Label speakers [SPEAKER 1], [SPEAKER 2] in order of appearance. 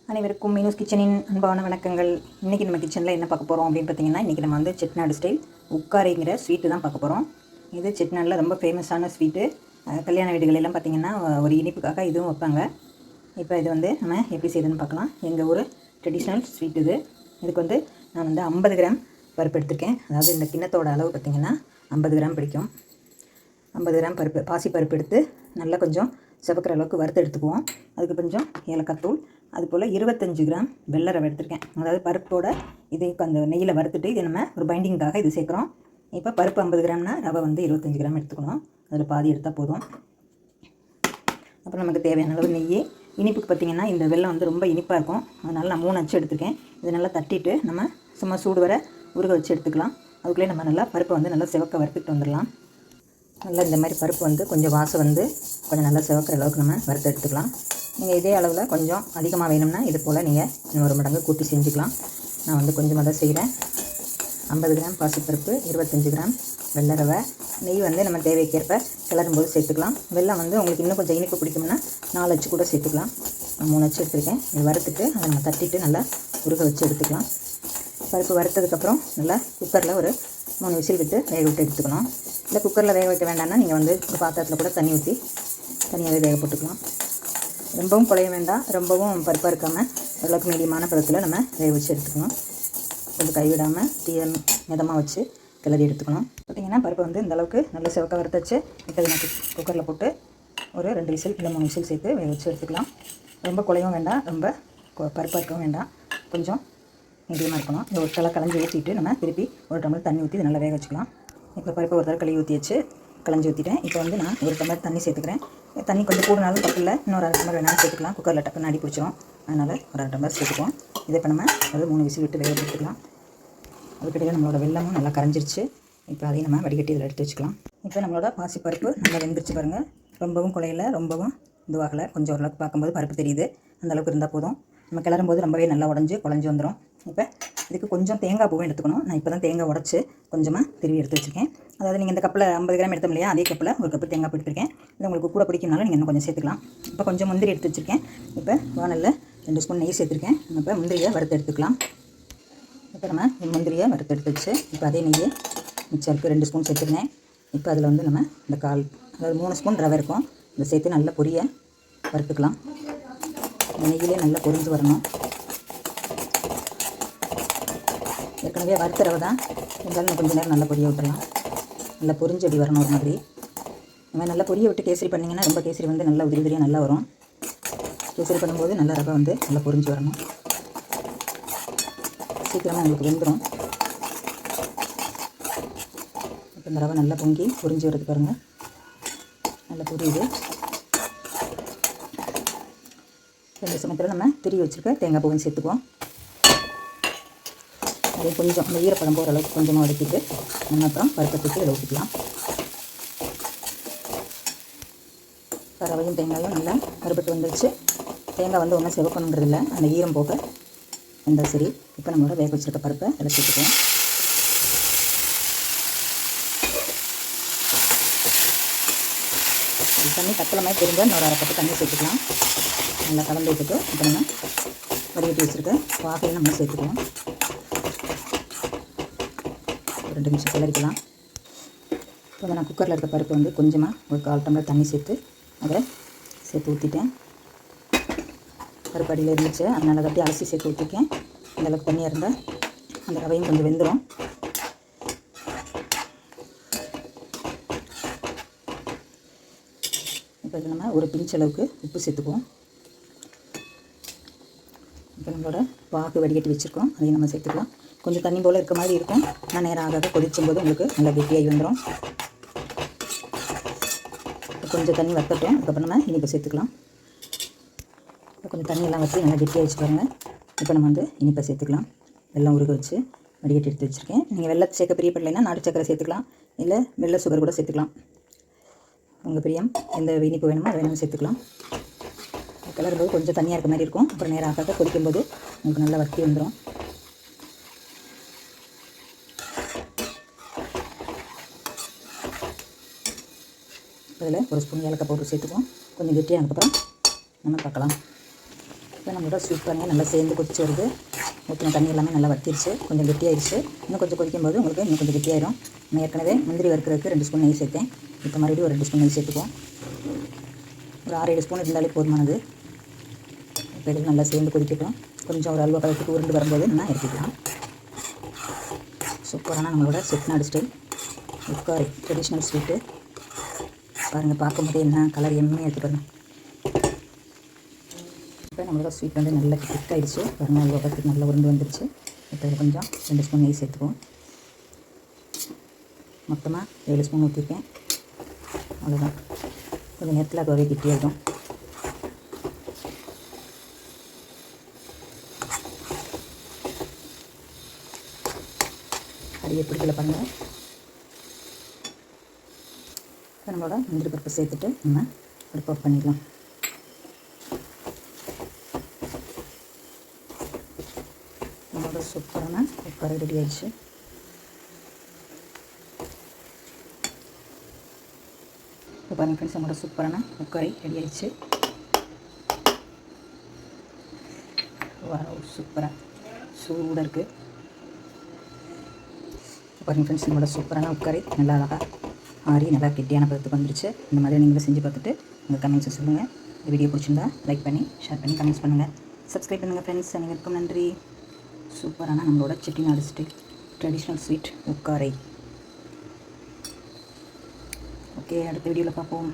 [SPEAKER 1] அனைவருக்கும் மீனூஸ் கிச்சனின் அன்பான வணக்கங்கள். இன்றைக்கி நம்ம கிச்சனில் என்ன பார்க்க போகிறோம் அப்படின்னு பார்த்தீங்கன்னா, இன்றைக்கி நம்ம வந்து செட்டிநாடு ஸ்டைல் உக்காரிங்கிற ஸ்வீட்டு தான் பார்க்க போகிறோம். இது செட்டிநாடில் ரொம்ப ஃபேமஸான ஸ்வீட்டு. கல்யாண வீடுகளெல்லாம் பார்த்திங்கன்னா ஒரு இனிப்புக்காக இதுவும் வைப்பாங்க. இப்போ இது வந்து நம்ம எப்படி செய்யுதுன்னு பார்க்கலாம். எங்கள் ஊர் ட்ரெடிஷ்னல் ஸ்வீட் இது. இதுக்கு வந்து நான் வந்து 50 கிராம் பருப்பு எடுத்திருக்கேன். அதாவது இந்த கிண்ணத்தோட அளவு பார்த்திங்கன்னா 50 கிராம் பிடிக்கும். 50 கிராம் பருப்பு, பாசி பருப்பு எடுத்து நல்லா கொஞ்சம் செவக்கிற அளவுக்கு வறுத்து எடுத்துக்குவோம். அதுக்கு கொஞ்சம் ஏலக்காய் தூள், அதுபோல் 25 கிராம் வெள்ளை ரவை எடுத்திருக்கேன். அதாவது பருப்போட இது அந்த நெய்யில் வறுத்துட்டு இது நம்ம ஒரு பைண்டிங்காக இது சேர்க்குறோம். இப்போ பருப்பு 50 கிராம்னா ரவை வந்து 25 கிராம் எடுத்துக்கணும். அதில் பாதி எடுத்தால் போதும். அப்புறம் நமக்கு தேவையான அளவு நெய். இனிப்புக்கு பார்த்திங்கன்னா இந்த வெல்லம் வந்து ரொம்ப இனிப்பாக இருக்கும். அதனால் நான் 3 அச்சு எடுத்துருக்கேன். இது நல்லா தட்டிட்டு நம்ம சும்மா சூடு வர உருக வச்சு எடுத்துக்கலாம். அதுக்குள்ளே நம்ம நல்லா பருப்பை வந்து நல்லா செவக்க வறுத்துட்டு வந்துடலாம். நல்லா இந்த மாதிரி பருப்பு வந்து கொஞ்சம் வாசம் வந்து கொஞ்சம் நல்லா செவக்கிற அளவுக்கு நம்ம வறுத்து எடுத்துக்கலாம். நீங்கள் இதே அளவில் கொஞ்சம் அதிகமாக வேணும்னா இது போல் நீங்கள் இன்னொரு மடங்கு கூட்டி செஞ்சுக்கலாம். நான் வந்து கொஞ்சமாக தான் செய்கிறேன். 50 கிராம் பாசிப்பருப்பு, 25 கிராம் வெள்ளை ரவை, நெய் வந்து நம்ம தேவைக்கேற்ப கிளறும் போது சேர்த்துக்கலாம். வெல்லம் வந்து உங்களுக்கு இன்னும் கொஞ்சம் இனிப்பு பிடிக்கும்னா 4 அச்சு கூட சேர்த்துக்கலாம். நான் 3 அச்சு எடுத்துருக்கேன். இது வறுத்துட்டு அதை நம்ம தட்டிட்டு நல்லா உருக வச்சு எடுத்துக்கலாம். பருப்பு வறுத்ததுக்கப்புறம் நல்லா குக்கரில் ஒரு 3 விசில் விட்டு வேக விட்டு எடுத்துக்கணும். இல்லை குக்கரில் வேக வைக்க வேண்டாம்னா நீங்கள் வந்து ஒரு பாத்திரத்தில் கூட தண்ணி ஊற்றி தனியாகவே வேக போட்டுக்கலாம். ரொம்பவும் குழைய வேண்டாம், ரொம்பவும் பருப்பாக இருக்காமல் ஓரளவுக்கு மீடியமான பதத்தில் நம்ம வேக வச்சு எடுத்துக்கணும். கொஞ்சம் கைவிடாமல் தீயை மிதமாக வச்சு கிளறி எடுத்துக்கணும். பார்த்திங்கன்னா பருப்பு வந்து இந்தளவுக்கு நல்ல சிவக்க வறுத்தச்சு. இப்போ எனக்கு குக்கரில் போட்டு ஒரு 2 விசில் இல்லை 3 விசில் சேர்த்து வேக வச்சு எடுத்துக்கலாம். ரொம்ப குழையவும் வேண்டாம், ரொம்ப பருப்பாக இருக்கவும் வேண்டாம், கொஞ்சம் மீடியமாக இருக்கணும். இந்த ஒரு களைஞ்சி ஊற்றிட்டு நம்ம திருப்பி ஒரு டம்ளர் தண்ணி ஊற்றி நல்லா வேக வச்சுக்கலாம். இப்போ பருப்பை ஒரு தடவை கழுவி ஊற்றி வச்சு களைஞ்சி ஊற்றிட்டேன். இப்போ வந்து நான் ஒரு டம்ளர் தண்ணி சேர்த்துக்கிறேன். தண்ணி கொஞ்சம் கூடுனாலும் தப்பு இல்லை, இன்னொரு 1/2 டம்ளர் வேணாலும் சேர்த்துக்கலாம். குக்கரில் டக்குன்னு அடி பிடிச்சிரும். அதனால் ஒரு 1/2 டம்ளர் சேர்த்துக்குவோம். இதை இப்போ நம்ம ஒரு 3 விசில் விட்டு வேக போட்டுக்கலாம். அதுக்கிடையே நம்மளோட வெல்லமும் நல்லா கரைஞ்சிருச்சு. இப்போ அதையும் நம்ம வடிகட்டி இதில் எடுத்து வச்சுக்கலாம். இப்போ நம்மளோட பாசி பருப்பு நல்லா வெந்துருச்சு பாருங்கள். ரொம்பவும் குழையில, ரொம்பவும் இதுவாகலை. கொஞ்சம் ஓரளவுக்கு பார்க்கும்போது பருப்பு தெரியுது. அந்தளவுக்கு இருந்தால் போதும். நம்ம கிளறும் போது ரொம்பவே நல்லா குழஞ்சி வந்துடும். இப்போ இதுக்கு கொஞ்சம் தேங்காய் பூவும் எடுத்துக்கணும். நான் இப்போ தான் தேங்காய் உடச்சி கொஞ்சமாக திருவி எடுத்து வச்சுருக்கேன். அதாவது நீங்கள் இந்த கப்பில் 50 கிராம் எடுத்தோம் இல்லையா, அதே கப்பில் ஒரு கப்பு தேங்காய் பூ எடுத்துருக்கேன். இல்லை உங்களுக்கு கூட பிடிக்கும்னாலும் நீங்கள் இன்னும் கொஞ்சம் சேர்த்துக்கலாம். இப்போ கொஞ்சம் முந்திரி எடுத்து வச்சுருக்கேன். இப்போ வானலில் 2 ஸ்பூன் நெய் சேர்த்துருக்கேன். இப்போ முந்திரியை வறுத்து எடுத்துக்கலாம். இப்போ நம்ம முந்திரியை வறுத்து எடுத்து வச்சு இப்போ அதே நெய்யை மிச்சம் இருக்குது 2 ஸ்பூன் சேர்த்துருந்தேன். இப்போ அதில் வந்து நம்ம இந்த அதாவது 3 ஸ்பூன் ரவை இருக்கும். இதை சேர்த்து நல்லா பொரிய வறுத்துக்கலாம். இந்த நெய்யிலே நல்லா பொரிஞ்சு வரணும். ஏற்கனவே வறுத்த ரவை தான், இருந்தாலும் கொஞ்சம் நேரம் நல்லா பொரிய விட்டுடலாம். நல்லா பொரிஞ்சு அப்படி வரணும் ஒரு மாதிரி. இந்த மாதிரி நல்லா பொரிய விட்டு கேசரி பண்ணிங்கன்னா ரொம்ப கேசரி வந்து நல்லா உதிரி உதிரியாக நல்லா வரும். கேசரி பண்ணும்போது நல்லா ரவை வந்து நல்லா பொரிஞ்சு வரணும். சீக்கிரமாக உங்களுக்கு வெந்துடும். இப்போ இந்த ரவை நல்லா பொங்கி பொரிஞ்சு வரது பாருங்கள், நல்லா பொரியுது. இந்த சமயத்தில் நம்ம திரி வச்சுருக்க தேங்காய் பூவும் சேர்த்துக்குவோம். அதே கொஞ்சம் அந்த ஈரப்பழம் போகிற அளவுக்கு கொஞ்சமாக வதக்கிட்டு நம்ம அப்புறம் பருப்பை தூக்கி இதில் ஊற்றிக்கலாம். ரவையும் தேங்காயும் நல்லா வறுபட்டு வந்துடுச்சு. தேங்காய் வந்து ஒன்றும் சிவக்கணுன்றதில்லை, அந்த ஈரம் போக இருந்தால் சரி. இப்போ நம்மளோட வேக வச்சுருக்க பருப்பை அதில் சேர்த்துக்குவோம். தண்ணி பத்தலமாக தெரிஞ்ச இன்னொரு 1/2 கப்பு தண்ணி சேர்த்துக்கலாம். நல்லா கலந்து விட்டுட்டு இப்போ நம்ம வடிகட்டி வச்சுருக்க பாகையும் நம்ம சேர்த்துக்கலாம். 2 நிமிஷம் கிளறிக்கலாம். இப்போ நான் குக்கரில் இருக்க பருப்பு வந்து கொஞ்சமாக ஒரு 1/4 டம்ளர் தண்ணி சேர்த்து அதை சேர்த்து ஊற்றிட்டேன். பருப்பு அடியில் இருந்துச்சு, அதனால் கட்டி அலசி சேர்த்து ஊற்றிருக்கேன். அந்தளவுக்கு தண்ணியாக இருந்தால் அந்த ரவையும் கொஞ்சம் வெந்துடும். இப்போ இது நம்ம ஒரு பிஞ்ச் அளவுக்கு உப்பு சேர்த்துக்குவோம். இப்போ நம்மளோட பாகு வடிகட்டி வச்சுருக்கோம், அதையும் நம்ம சேர்த்துக்கலாம். கொஞ்சம் தண்ணி போல் இருக்க மாதிரி இருக்கும். நான் நேரம் ஆக கொதிக்கும் போது உங்களுக்கு நல்லா கெட்டியாகி வந்துடும். கொஞ்சம் தண்ணி வற்றட்டும், அதுக்கப்புறம் நம்ம இனிப்பை சேர்த்துக்கலாம். இப்போ கொஞ்சம் தண்ணியெல்லாம் வற்றி நல்லா கெட்டியாக வச்சு பாருங்கள். இப்போ நம்ம வந்து இனிப்பை சேர்த்துக்கலாம். வெல்லம் உருக வச்சு வடிகட்டி எடுத்து வச்சுருக்கேன். நீங்கள் வெள்ளத்தை சேர்க்க பிரியப்படலைன்னா நாட்டு சக்கரை சேர்த்துக்கலாம், இல்லை வெள்ளை சுகர் கூட சேர்த்துக்கலாம். உங்கள் பிரியம் எந்த இனிப்பு வேணுமோ அதை வேணுமோ சேர்த்துக்கலாம். கிளறும்போது கொஞ்சம் தண்ணியாக இருக்க மாதிரி இருக்கும். அப்புறம் நேரம் ஆக கொதிக்கும்போது உங்களுக்கு நல்லா வற்றி வந்துடும். அதில் ஒரு ஸ்பூன் ஏலக்காய் பவுடர் சேர்த்துக்குவோம். கொஞ்சம் கெட்டியானதுக்கப்புறம் நம்ம பார்க்கலாம். இப்போ நம்மளோட ஸ்வீட் பாருங்கள் நல்லா சேர்ந்து கொதிச்சு வருது. ஊற்றின தண்ணி எல்லாமே நல்லா வற்றிருச்சு, கொஞ்சம் கெட்டியாயிடுச்சு. இன்னும் கொஞ்சம் கொதிக்கும் போது உங்களுக்கு இன்னும் கொஞ்சம் கெட்டியாயிரும். நான் ஏற்கனவே முந்திரி வறுக்கிறதுக்கு 2 ஸ்பூன் நெய் சேர்த்தேன். இப்போ மறுபடியும் ஒரு 2 ஸ்பூன் நெய் சேர்த்துக்குவோம். ஒரு 6-7 ஸ்பூன் இருந்தாலே போதுமானது. இப்போ இது நல்லா சேர்ந்து கொதிக்கட்டும். கொஞ்சம் ஒரு அல்வா பதத்துக்கு உருண்டு வரும்போது நம்ம இறக்கிக்கலாம். சூப்பரான நம்மளோட செட்டிநாடு ஸ்டைல் உட்காரி ட்ரெடிஷ்னல் ஸ்வீட்டு பாருங்கள். பார்க்கும்போதே என்ன கலர் எம்மையாக இருக்குது பாருங்கள். இப்போ நம்மளோட ஸ்வீட் வந்து நல்லா திக்காயிடுச்சு பாருங்கள். அல்வா பதத்துக்கு நல்லா உருண்டு வந்துருச்சு. இப்போ இதில் கொஞ்சம் 2 ஸ்பூன் நெய் சேர்த்துக்குவோம். மொத்தமாக 7 ஸ்பூன் ஊற்றிருக்கேன். அவ்வளோதான். கொஞ்சம் நேரத்தில் அதுவே கெட்டியாகிடும். அது எப்படி பாருங்கள். இப்போ நம்மளோட முந்திரி பருப்பு சேர்த்துட்டு நம்ம அடுப்பு ஆஃப் பண்ணிடலாம். நம்மளோட சூப்பரான உட்கார ரெடி ஆயிடுச்சு. இப்போ பாருங்கள் ஃப்ரெண்ட்ஸ், நம்மளோட சூப்பரான உட்காரி ரெடி ஆயிடுச்சு. சூப்பராக சூடாக இருக்குது. பாருங்கள் ஃப்ரெண்ட்ஸ், நம்மளோட சூப்பரான உட்காரி நல்லா அழகாக ஆறி நல்லா கெட்டியான பதத்துக்கு வந்துருச்சு. இந்த மாதிரி நீங்களும் செஞ்சு பார்த்துட்டு உங்கள் கமெண்ட்ஸை சொல்லுங்கள். இந்த வீடியோ பிடிச்சிருந்தா லைக் பண்ணி ஷேர் பண்ணி கமெண்ட்ஸ் பண்ணுங்கள். சப்ஸ்கிரைப் பண்ணுங்கள் ஃப்ரெண்ட்ஸ். அனைவருக்கும் நன்றி. சூப்பரான நம்மளோட செட்டிநாடு ஸ்டைல் ட்ரெடிஷ்னல் ஸ்வீட் உட்காரை. ஓகே, அடுத்த வீடியோவில் பார்ப்போம்.